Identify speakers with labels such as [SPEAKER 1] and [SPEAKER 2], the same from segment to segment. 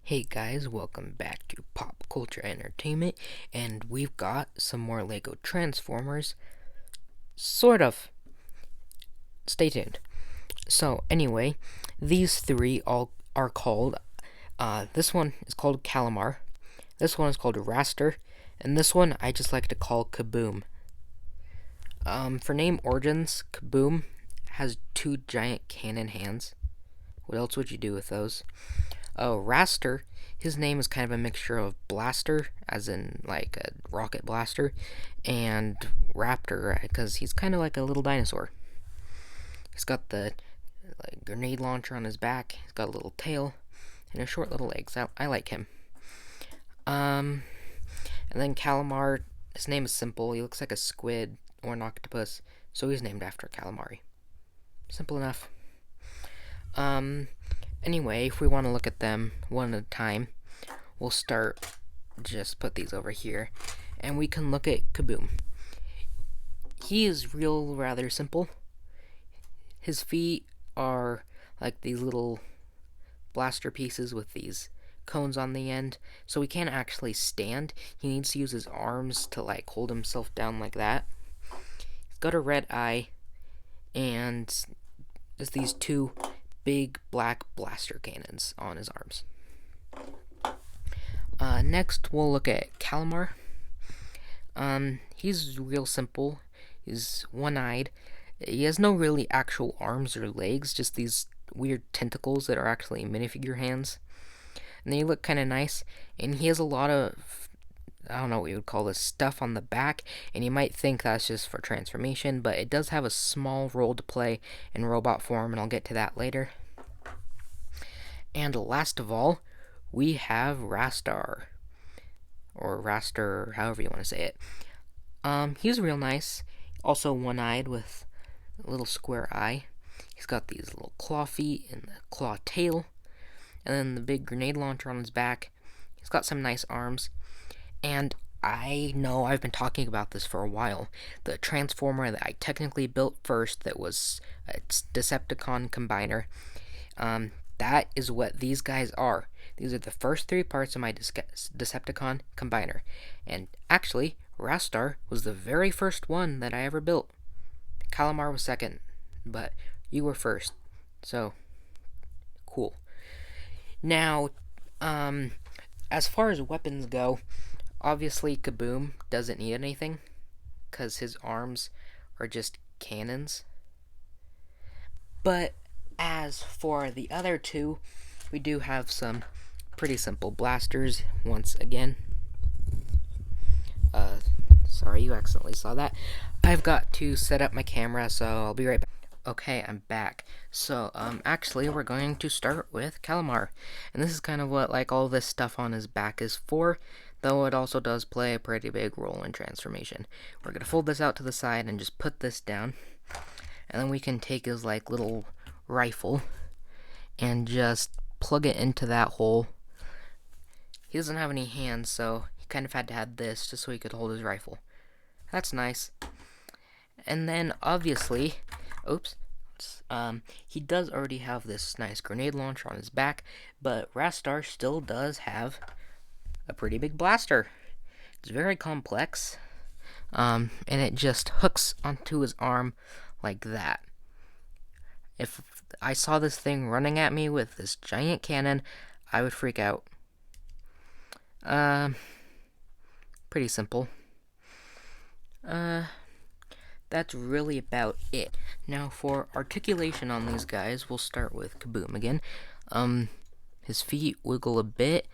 [SPEAKER 1] Hey guys, welcome back to Pop Culture Entertainment, and we've got some more Lego Transformers. Sort of. Stay tuned. So, anyway, these three all are called, this one is called Kalamar, this one is called Rastar, and this one I just like to call KABBOOM. For name origins, KABBOOM has two giant cannon hands. What else would you do with those? Oh, Rastar, his name is kind of a mixture of blaster, as in like a rocket blaster, and raptor, because he's kind of like a little dinosaur. He's got the grenade launcher on his back, he's got a little tail, and his short little legs. I like him. And then Kalamar, his name is simple. He looks like a squid or an octopus, so he's named after calamari. Simple enough. Anyway, if we want to look at them one at a time, we'll just put these over here, and we can look at KABBOOM. He is rather simple. His feet are like these little blaster pieces with these cones on the end, so he can't actually stand. He needs to use his arms to hold himself down like that. He's got a red eye, and there's these two big black blaster cannons on his arms. Next, we'll look at Kalamar. He's real simple. He's one-eyed. He has no really actual arms or legs, just these weird tentacles that are actually minifigure hands. And they look kind of nice. And he has a lot of, I don't know what you would call this, stuff on the back. And you might think that's just for transformation, but it does have a small role to play in robot form, and I'll get to that later. And last of all, we have Rastar. Or Rastar, however you want to say it. He's real nice. Also one-eyed with a little square eye. He's got these little claw feet and the claw tail. And then the big grenade launcher on his back. He's got some nice arms. And I know I've been talking about this for a while. The Transformer that I technically built first that was a Decepticon combiner. That is what these guys are. These are the first three parts of my Decepticon combiner. And actually, Rastar was the very first one that I ever built. Kalamar was second, but you were first. So, cool. Now, as far as weapons go, obviously KABBOOM doesn't need anything, because his arms are just cannons. But as for the other two, we do have some pretty simple blasters once again. Sorry, you accidentally saw that. I've got to set up my camera, so I'll be right back. Okay, I'm back. So, actually, we're going to start with Kalamar. And this is kind of what, all this stuff on his back is for, though it also does play a pretty big role in transformation. We're going to fold this out to the side and just put this down. And then we can take his, little rifle and just plug it into that hole. He doesn't have any hands, so he kind of had to have this just so he could hold his rifle. That's nice. And then, obviously, he does already have this nice grenade launcher on his back, but Rastar still does have a pretty big blaster. It's very complex, and it just hooks onto his arm like that. If I saw this thing running at me with this giant cannon, I would freak out. Pretty simple. That's really about it. Now, for articulation on these guys, we'll start with KABBOOM again. His feet wiggle a bit.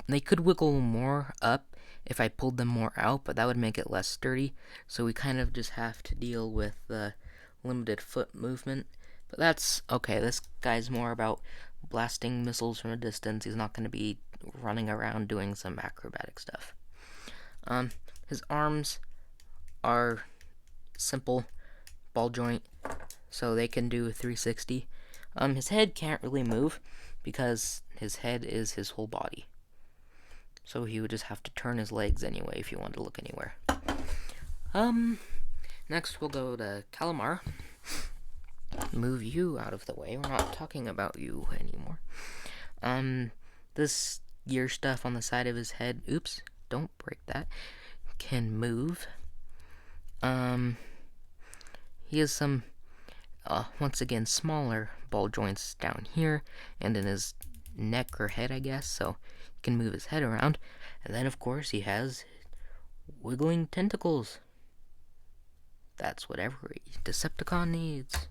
[SPEAKER 1] They could wiggle more up if I pulled them more out, but that would make it less sturdy. So we kind of just have to deal with the limited foot movement. But that's okay. This guy's more about blasting missiles from a distance. He's not going to be running around doing some acrobatic stuff. His arms are simple ball joint, so they can do a 360. His head can't really move because his head is his whole body. So he would just have to turn his legs anyway if you wanted to look anywhere. Next we'll go to Kalamar. Move you out of the way. We're not talking about you anymore. This gear stuff on the side of his head, oops, don't break that, can move. He has some, once again, smaller ball joints down here and in his neck or head, I guess, so he can move his head around. And then, of course, he has wiggling tentacles. That's what every Decepticon needs.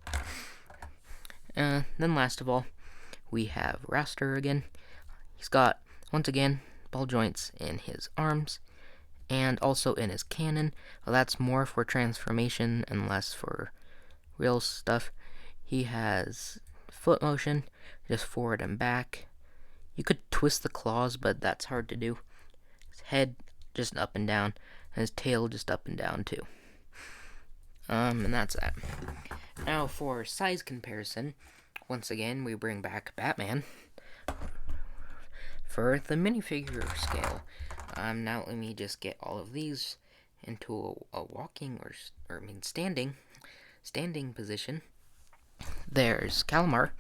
[SPEAKER 1] Then last of all, we have Rastar again. He's got, once again, ball joints in his arms and also in his cannon. Well, that's more for transformation and less for real stuff. He has foot motion, just forward and back. You could twist the claws, but that's hard to do. His head just up and down, and his tail just up and down too. And that's that. Now for size comparison, once again we bring back Batman for the minifigure scale. Now let me just get all of these into a walking or standing position. There's Kalamar.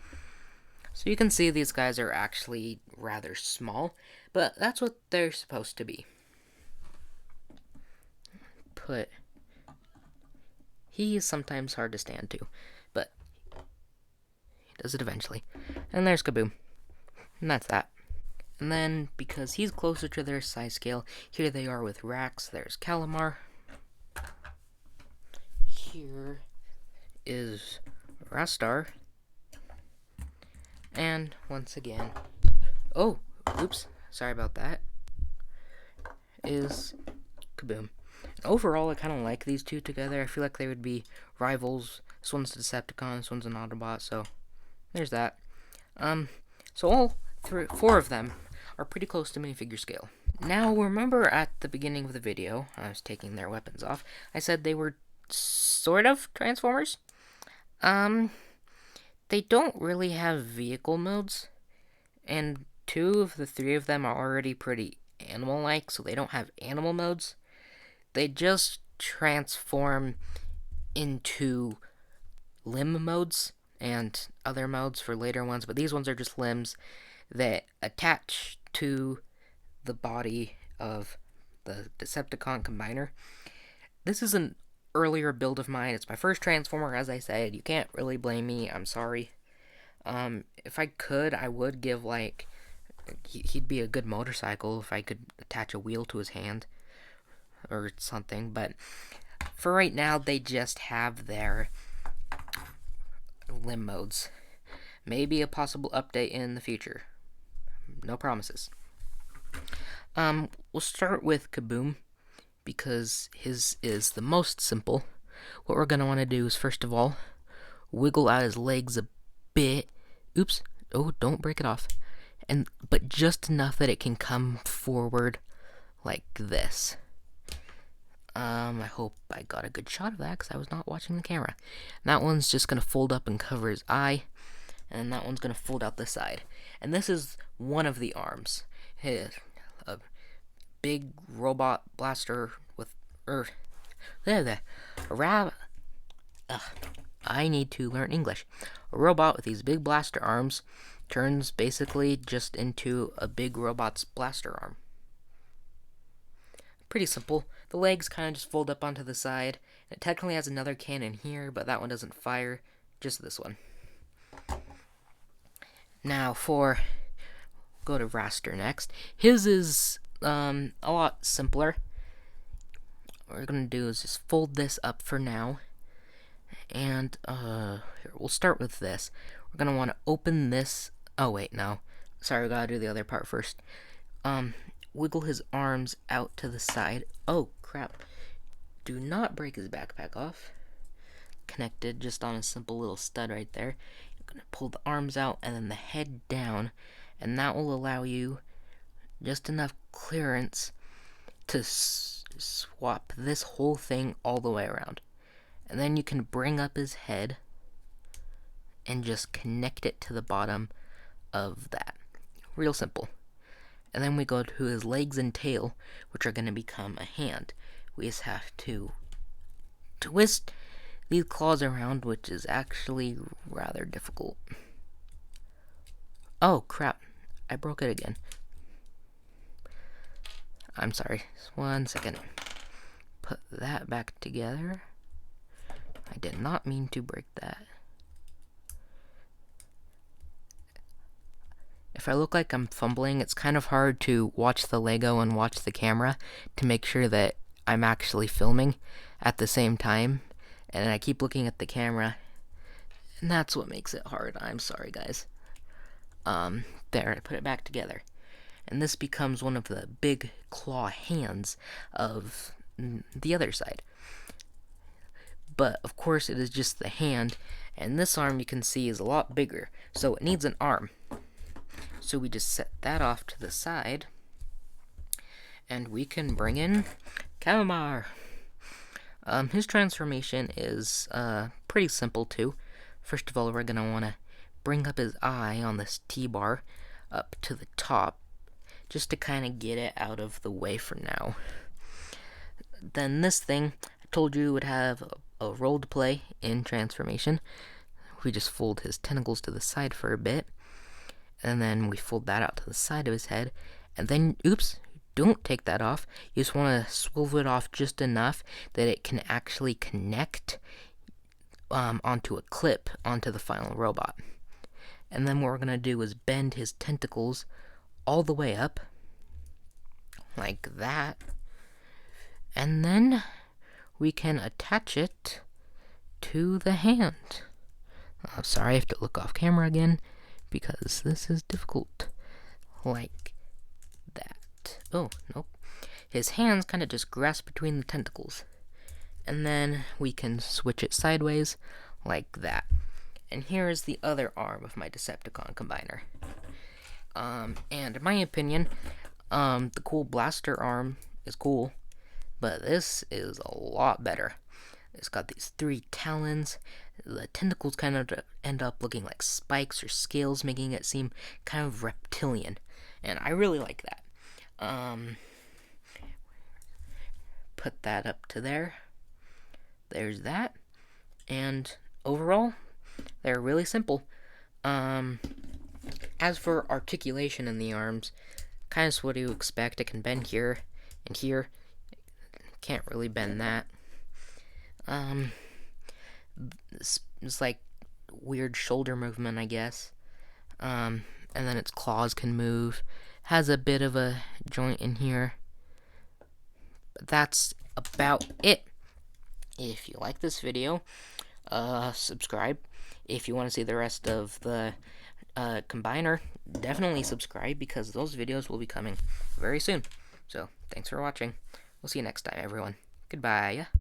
[SPEAKER 1] So you can see these guys are actually rather small, but that's what they're supposed to be. He is sometimes hard to stand to, but he does it eventually. And there's KABBOOM. And that's that. And then, because he's closer to their size scale, here they are with Rax. There's Kalamar. Here is Rastar. And once again, oh, oops, sorry about that, is KABBOOM. Overall, I kind of like these two together. I feel like they would be rivals. This one's a Decepticon, this one's an Autobot, so there's that. So all four of them are pretty close to minifigure scale. Now, remember at the beginning of the video, I was taking their weapons off, I said they were sort of Transformers? They don't really have vehicle modes, and 2 of the 3 of them are already pretty animal-like, so they don't have animal modes. They just transform into limb modes and other modes for later ones, but these ones are just limbs that attach to the body of the Decepticon Combiner. This is an earlier build of mine. It's my first Transformer, as I said. You can't really blame me. I'm sorry. If I could, I would give, like, he'd be a good motorcycle if I could attach a wheel to his hand or something, but for right now, they just have their limb modes. Maybe a possible update in the future. No promises. We'll start with KABBOOM, because his is the most simple. What we're going to want to do is, first of all, wiggle out his legs a bit. Oops. Oh, don't break it off. But just enough that it can come forward like this. I hope I got a good shot of that, because I was not watching the camera. And that one's just going to fold up and cover his eye. And that one's going to fold out the side. And this is one of the arms. A big robot blaster with... I need to learn English. A robot with these big blaster arms turns basically just into a big robot's blaster arm. Pretty simple. The legs kind of just fold up onto the side. It technically has another cannon here, but that one doesn't fire. Just this one. Now go to Rastar next. His is a lot simpler. What we're going to do is just fold this up for now. And here, we'll start with this. We're going to want to open this. Oh, wait, no. Sorry, we got to do the other part first. Wiggle his arms out to the side. Oh, crap. Do not break his backpack off. Connected just on a simple little stud right there. You're going to pull the arms out and then the head down, and that will allow you just enough clearance to swap this whole thing all the way around. And then you can bring up his head and just connect it to the bottom of that. Real simple. And then we go to his legs and tail, which are going to become a hand. We just have to twist these claws around, which is actually rather difficult. Oh, crap. I broke it again. I'm sorry. Just 1 second. Put that back together. I did not mean to break that. If I look like I'm fumbling, it's kind of hard to watch the Lego and watch the camera to make sure that I'm actually filming at the same time. And I keep looking at the camera, and that's what makes it hard. I'm sorry, guys. There, I put it back together. And this becomes one of the big claw hands of the other side. But, of course, it is just the hand, and this arm you can see is a lot bigger, so it needs an arm. So we just set that off to the side, and we can bring in Kalamar. His transformation is pretty simple too. First of all, we're gonna want to bring up his eye on this T-bar up to the top, just to kind of get it out of the way for now. Then this thing, I told you would have a role to play in transformation. We just fold his tentacles to the side for a bit, and then we fold that out to the side of his head, and then, oops, don't take that off. You just want to swivel it off just enough that it can actually connect onto a clip onto the final robot. And then what we're going to do is bend his tentacles all the way up, like that, and then we can attach it to the hand. Sorry, I have to look off camera again, because this is difficult. Like that. Oh, nope. His hands kind of just grasp between the tentacles. And then we can switch it sideways, like that. And here is the other arm of my Decepticon combiner. And in my opinion, the cool blaster arm is cool, but this is a lot better. It's got these 3 talons. The tentacles kind of end up looking like spikes or scales, making it seem kind of reptilian. And I really like that. Put that up to there. There's that. And overall, they're really simple. As for articulation in the arms, kind of what you expect. It can bend here and here. Can't really bend that. It's like weird shoulder movement, I guess. And then its claws can move. Has a bit of a joint in here. But that's about it. If you like this video, subscribe. If you want to see the rest of the combiner, definitely subscribe, because those videos will be coming very soon. So, thanks for watching. We'll see you next time, everyone. Goodbye.